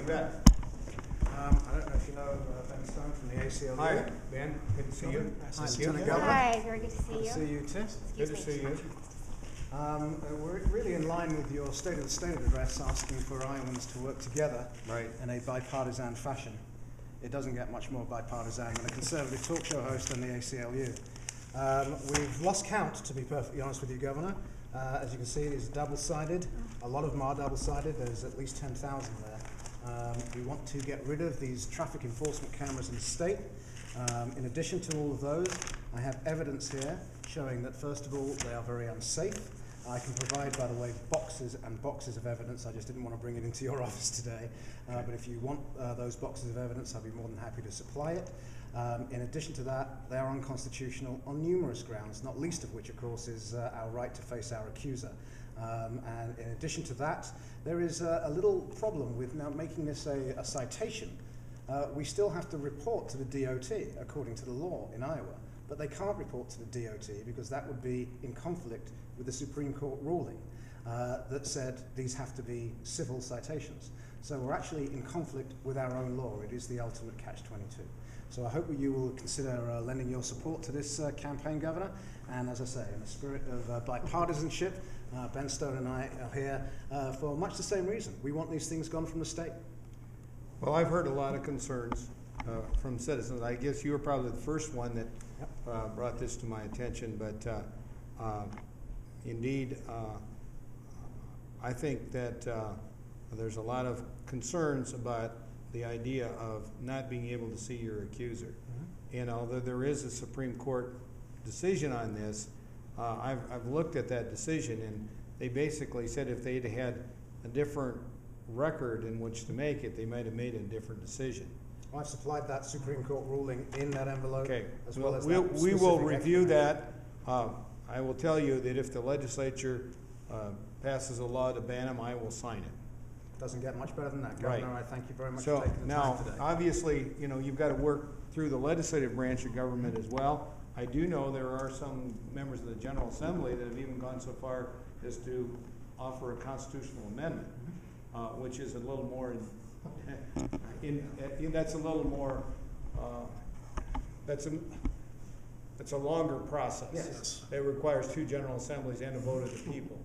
bet. I don't know if you know Ben Stone from the ACLU. Hi, Ben. Good to see you. Hi, Lieutenant Governor. Hi, very good to see you. Good to see you too. Good to see you. We're really in line with your State of the State address, asking for Iowans to work together in a bipartisan fashion. It doesn't get much more bipartisan than a conservative talk show host on the ACLU. We've lost count, to be perfectly honest with you, Governor. As you can see, it is double-sided. A lot of them are double-sided. There's at least 10,000 there. We want to get rid of these traffic enforcement cameras in the state. In addition to all of those, I have evidence here showing that, first of all, they are very unsafe. I can provide, by the way, boxes and boxes of evidence. I just didn't want to bring it into your office today. But if you want those boxes of evidence, I'd be more than happy to supply it. In addition to that, they are unconstitutional on numerous grounds, not least of which, of course, is our right to face our accuser. And in addition to that, there is a little problem with now making this a citation. We still have to report to the DOT, according to the law in Iowa. But they can't report to the DOT because that would be in conflict with the Supreme Court ruling that said these have to be civil citations. So we're actually in conflict with our own law. It is the ultimate catch-22. So I hope you will consider lending your support to this campaign, Governor. And as I say, in the spirit of bipartisanship, Ben Stone and I are here for much the same reason. We want these things gone from the state. Well, I've heard a lot of concerns from citizens. I guess you were probably the first one that brought this to my attention, but indeed, I think that there's a lot of concerns about the idea of not being able to see your accuser. And although there is a Supreme Court decision on this, I've looked at that decision, and they basically said if they'd had a different record in which to make it, they might have made a different decision. Well, I've supplied that Supreme Court ruling in that envelope. Okay, as well as we will review that. I will tell you that if the legislature passes a law to ban them, I will sign it. Doesn't get much better than that, Governor. Right. I thank you very much for taking the time today. Obviously, you know, you've got to work through the legislative branch of government as well. I do know there are some members of the General Assembly that have even gone so far as to offer a constitutional amendment, which is a little more, that's a little more, that's a longer process. Yes. It requires 2 General Assemblies and a vote of the people.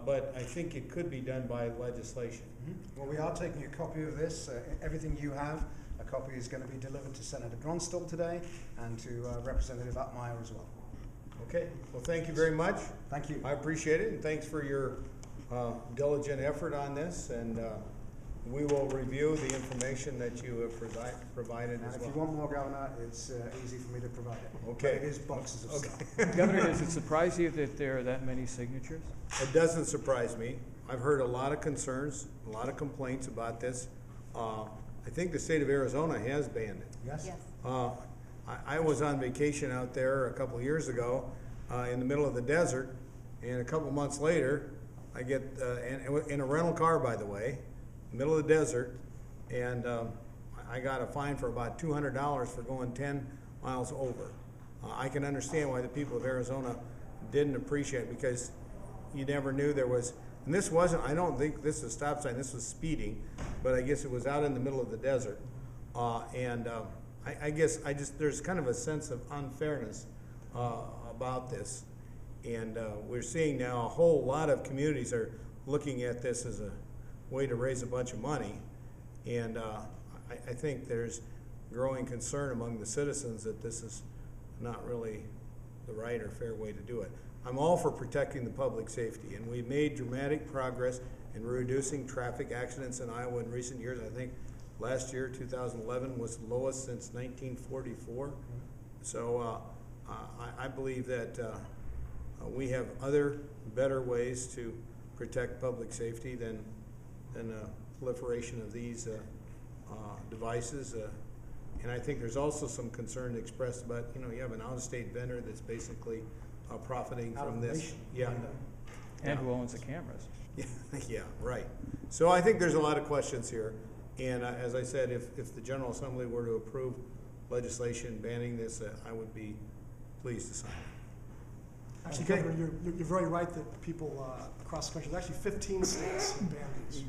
But I think it could be done by legislation. Well, we are taking a copy of this. Everything you have, a copy is going to be delivered to Senator Branstad today and to Representative Uppmeyer as well. Okay. Well, thank you very much. Thank you. I appreciate it, and thanks for your diligent effort on this. And we will review the information that you have provided and as well. if you want more, Governor, it's easy for me to provide it. Okay. But it is boxes of stuff. Governor, does it surprise you that there are that many signatures? It doesn't surprise me. I've heard a lot of concerns, a lot of complaints about this. I think the state of Arizona has banned it. Yes? Yes. I was on vacation out there a couple of years ago in the middle of the desert, and a couple months later, I get in a rental car, by the way, middle of the desert, and I got a fine for about $200 for going 10 miles over. I can understand why the people of Arizona didn't appreciate it, because you never knew there was, and this wasn't, I don't think this is a stop sign, this was speeding, but I guess it was out in the middle of the desert. I guess there's kind of a sense of unfairness about this. And we're seeing now a whole lot of communities are looking at this as a way to raise a bunch of money. And I think there's growing concern among the citizens that this is not really the right or fair way to do it. I'm all for protecting the public safety, and we've made dramatic progress in reducing traffic accidents in Iowa in recent years. I think last year, 2011, was the lowest since 1944. So I believe that we have other better ways to protect public safety than proliferation of these devices. And I think there's also some concern expressed about, you have an out-of-state vendor that's basically profiting from this. Yeah. And who owns the cameras? Yeah, right. So I think there's a lot of questions here. And as I said, if the General Assembly were to approve legislation banning this, I would be pleased to sign it. Actually, Okay. Governor, you're very right that people across the country, there's actually 15 states have banned these,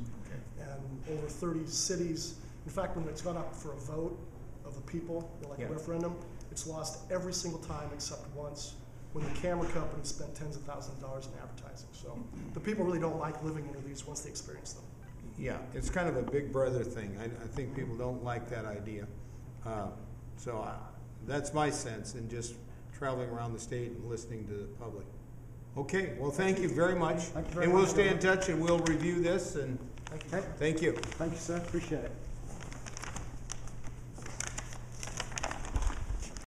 and over 30 cities. In fact, when it's gone up for a vote of the people, like Yeah. a referendum, it's lost every single time except once, when the camera company spent tens of thousands of dollars in advertising. So the people really don't like living under these once they experience them. Yeah, it's kind of a big brother thing. I think people don't like that idea. That's my sense in just traveling around the state and listening to the public. Okay, well, thank you very much. Thank you very And we'll much. stay in touch and we'll review this and Thank you. thank you. Thank you, sir. Appreciate it.